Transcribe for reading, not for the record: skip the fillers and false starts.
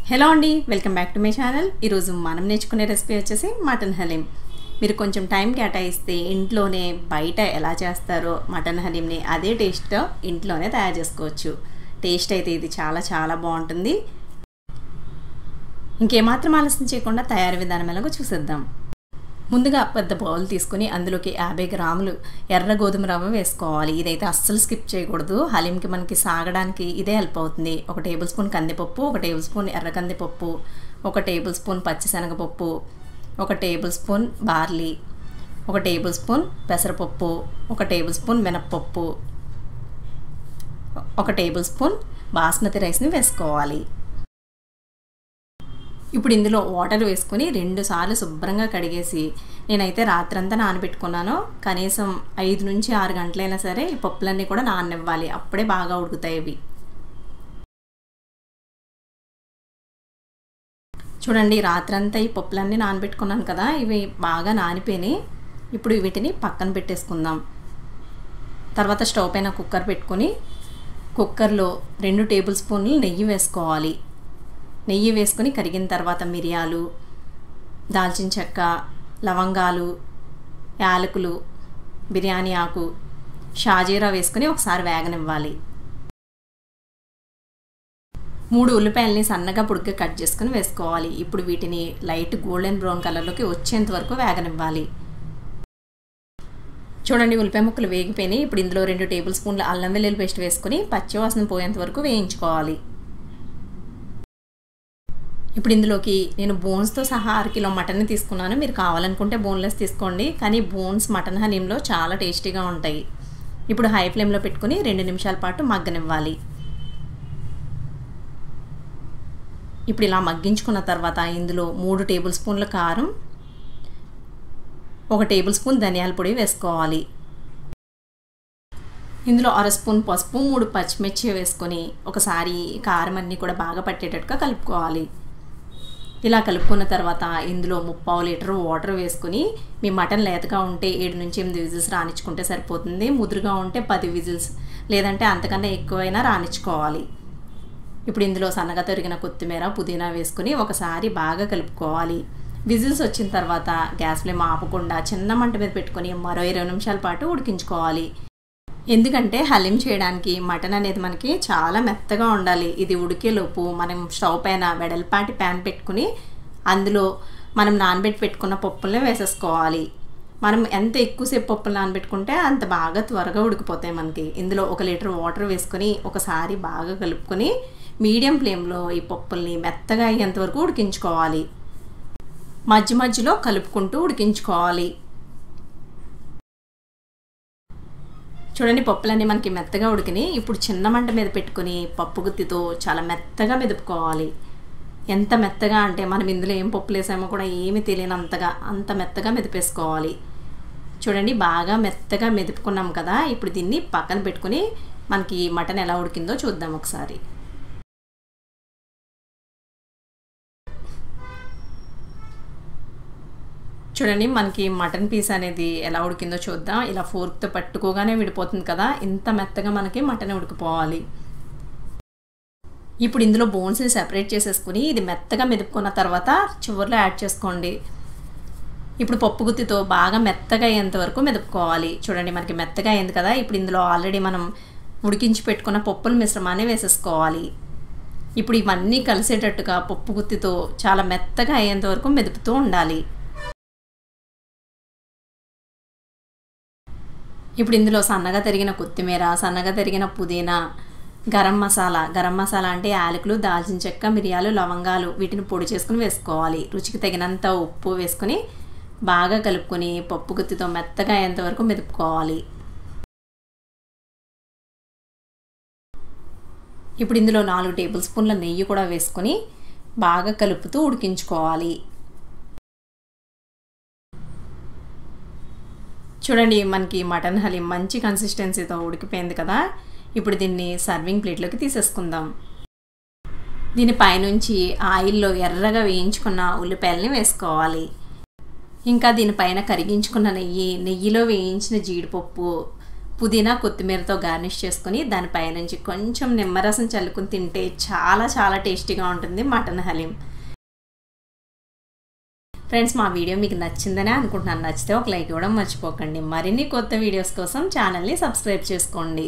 Hello అండి, welcome back to my channel. ఈరోజు మనం నేర్చుకునే రెసిపీ వచ్చేసి మటన్ హలీం. మీరు కొంచెం టైం కేటాయిస్తే ఇంట్లోనే బయట ఎలా చేస్తారో మటన్ హలీంని అదే టేస్ట్తో ఇంట్లోనే తయారు చేసుకోవచ్చు. టేస్ట్ అయితే ఇది చాలా చాలా బాగుంటుంది. ఇంకేమాత్రం ఆలస్యం చేయకుండా తయారీ విధానం ఎలాగో చూసేద్దాం. ముందుగా పెద్ద బౌల్ తీసుకుని అందులోకి 50 గ్రాములు ఎర్ర గోధుమ రవ్వ వేసుకోవాలి. ఇదైతే అస్సలు స్కిప్ చేయకూడదు. హలీంకి మనకి సాగడానికి ఇదే హెల్ప్ అవుతుంది. 1 టేబుల్ స్పూన్ కందిపప్పు, 1 టేబుల్ స్పూన్ ఎర్ర కందిపప్పు, 1 టేబుల్ స్పూన్ పచ్చిశనగపప్పు, 1 table spoon barley, 1 table spoon పెసరపప్పు, 1 టేబుల్ స్పూన్ మినప్పప్పు, 1 టేబుల్ స్పూన్ బాస్మతి రైస్ని వేసుకోవాలి. ఇప్పుడు ఇందులో వాటర్ వేసుకొని 2 సార్లు శుభ్రంగా కడిగేసి నేనైతే రాత్రంతా నానబెట్టుకున్నాను. కనీసం 5 నుంచి 6 గంటలైనా సరే ఈ పప్పులన్నీ కూడా నాననివ్వాలి. అప్పుడే బాగా ఉడుకుతాయి ఇవి. చూడండి, రాత్రంతా ఈ పప్పులన్నీ నానబెట్టుకున్నాను కదా, ఇవి బాగా నానిపోయినాయి. ఇప్పుడు వీటిని పక్కన పెట్టేసుకుందాం. తర్వాత స్టవ్ పైన కుక్కర్ పెట్టుకొని కుక్కర్లో 2 టేబుల్ స్పూన్లు నెయ్యి వేసుకోవాలి. నెయ్యి వేసుకొని కరిగిన తర్వాత మిరియాలు, దాల్చిన చెక్క, లవంగాలు, యాలకులు, బిర్యానీ ఆకు, షాజీరా వేసుకొని ఒకసారి వేగనివ్వాలి. 3 ఉల్లిపాయలని సన్నగా పొడుగ్గా కట్ చేసుకుని వేసుకోవాలి. ఇప్పుడు వీటిని లైట్ గోల్డెన్ బ్రౌన్ కలర్లోకి వచ్చేంత వరకు వేగనివ్వాలి. చూడండి, ఉల్లిపాయ ముక్కలు వేగిపోయినాయి. ఇప్పుడు ఇందులో 2 టేబుల్ స్పూన్ల అల్లం వెల్లుల్లి పేస్ట్ వేసుకొని పచ్చివాసన పోయేంత వరకు వేయించుకోవాలి. ఇప్పుడు ఇందులోకి నేను బోన్స్తో సహా 1/2 కిలో మటన్ని తీసుకున్నాను. మీరు కావాలనుకుంటే బోన్లెస్ తీసుకోండి, కానీ బోన్స్ మటన్ హలీంలో చాలా టేస్టీగా ఉంటాయి. ఇప్పుడు హై ఫ్లేమ్లో పెట్టుకుని 2 నిమిషాల పాటు మగ్గనివ్వాలి. ఇప్పుడు ఇలా మగ్గించుకున్న తర్వాత ఇందులో 3 టేబుల్ స్పూన్ల కారం, 1 టేబుల్ స్పూన్ ధనియాల పొడి వేసుకోవాలి. ఇందులో 1/2 స్పూన్ పసుపు, 3 పచ్చిమిర్చి వేసుకొని ఒకసారి కారం అన్నీ కూడా బాగా పట్టేటట్టుగా కలుపుకోవాలి. ఇలా కలుపుకున్న తర్వాత ఇందులో 3/4 లీటర్ వాటర్ వేసుకుని, మీ మటన్ లేతగా ఉంటే 7 నుంచి 8 విజిల్స్ రానిచ్చుకుంటే సరిపోతుంది. ముదురుగా ఉంటే 10 విజిల్స్ లేదంటే అంతకన్నా ఎక్కువైనా రానిచ్చుకోవాలి. ఇప్పుడు ఇందులో సన్నగా తరిగిన కొత్తిమీర, పుదీనా వేసుకుని ఒకసారి బాగా కలుపుకోవాలి. విజిల్స్ వచ్చిన తర్వాత గ్యాస్ ఫ్లేమ్ ఆపకుండా చిన్న మంట మీద పెట్టుకొని మరో 20 నిమిషాల పాటు ఉడికించుకోవాలి. ఎందుకంటే హలీం చేయడానికి మటన్ అనేది మనకి చాలా మెత్తగా ఉండాలి. ఇది ఉడికేలోపు మనం స్టవ్ పైన వెడల్పాటి ప్యాన్ పెట్టుకుని అందులో మనం నానబెట్టి పెట్టుకున్న పప్పుల్ని వేసేసుకోవాలి. మనం ఎంత ఎక్కువసేపు పప్పులు నానబెట్టుకుంటే అంత బాగా త్వరగా ఉడికిపోతాయి మనకి. ఇందులో 1 లీటర్ వాటర్ వేసుకొని ఒకసారి బాగా కలుపుకొని మీడియం ఫ్లేమ్లో ఈ పప్పుల్ని మెత్తగా అయ్యేంత వరకు ఉడికించుకోవాలి. మధ్య మధ్యలో కలుపుకుంటూ ఉడికించుకోవాలి. చూడండి, పప్పులన్నీ మనకి మెత్తగా ఉడికినాయి. ఇప్పుడు చిన్న మంట మీద పెట్టుకుని పప్పు గుత్తితో చాలా మెత్తగా మెదుపుకోవాలి. ఎంత మెత్తగా అంటే మనం ఇందులో ఏం పప్పులు వేసామో కూడా ఏమీ తెలియనంతగా అంత మెత్తగా మెదిపేసుకోవాలి. చూడండి, బాగా మెత్తగా మెదుపుకున్నాం కదా. ఇప్పుడు దీన్ని పక్కన పెట్టుకుని మనకి మటన్ ఎలా ఉడికిందో చూద్దాం ఒకసారి. చూడండి, మనకి మటన్ పీస్ అనేది ఎలా ఉడికిందో చూద్దాం. ఇలా ఫోర్క్తో పట్టుకోగానే విడిపోతుంది కదా, ఇంత మెత్తగా మనకి మటన్ ఉడికిపోవాలి. ఇప్పుడు ఇందులో బోన్స్ని సెపరేట్ చేసేసుకుని ఇది మెత్తగా మెదుపుకున్న తర్వాత చివరిలో యాడ్ చేసుకోండి. ఇప్పుడు పప్పు గుత్తితో బాగా మెత్తగా అయ్యేంత వరకు మెదుపుకోవాలి. చూడండి, మనకి మెత్తగా అయింది కదా. ఇప్పుడు ఇందులో ఆల్రెడీ మనం ఉడికించి పెట్టుకున్న పప్పుల మిశ్రమాన్ని వేసేసుకోవాలి. ఇప్పుడు ఇవన్నీ కలిసేటట్టుగా పప్పు గుత్తితో చాలా మెత్తగా అయ్యేంత వరకు మెదుపుతూ ఉండాలి. ఇప్పుడు ఇందులో సన్నగా తరిగిన కొత్తిమీర, సన్నగా తరిగిన పుదీనా, గరం మసాలా అంటే యాలకులు, దాల్చిన చెక్క, మిరియాలు, లవంగాలు వీటిని పొడి చేసుకుని వేసుకోవాలి. రుచికి తగినంత ఉప్పు వేసుకుని బాగా కలుపుకొని పప్పు గుత్తితో మెత్తగా అయ్యేంత వరకు మెదుపుకోవాలి. ఇప్పుడు ఇందులో 4 టేబుల్ స్పూన్ల నెయ్యి కూడా వేసుకొని బాగా కలుపుతూ ఉడికించుకోవాలి. చూడండి, మనకి మటన్ హలీం మంచి కన్సిస్టెన్సీతో ఉడికిపోయింది కదా. ఇప్పుడు దీన్ని సర్వింగ్ ప్లేట్లోకి తీసేసుకుందాం. దీనిపైనుంచి ఆయిల్లో ఎర్రగా వేయించుకున్న ఉల్లిపాయలని వేసుకోవాలి. ఇంకా దీనిపైన కరిగించుకున్న నెయ్యిలో వేయించిన జీడిపప్పు, పుదీనా కొత్తిమీరతో గార్నిష్ చేసుకొని దానిపై నుంచి కొంచెం నిమ్మరసం చల్లుకుని తింటే చాలా చాలా టేస్టీగా ఉంటుంది మటన్ హలీం. ఫ్రెండ్స్, మా వీడియో మీకు నచ్చిందనే అనుకుంటున్నాను. నచ్చితే ఒక లైక్ ఇవ్వడం మర్చిపోకండి. మరిన్ని కొత్త వీడియోస్ కోసం ఛానల్ని సబ్స్క్రైబ్ చేసుకోండి.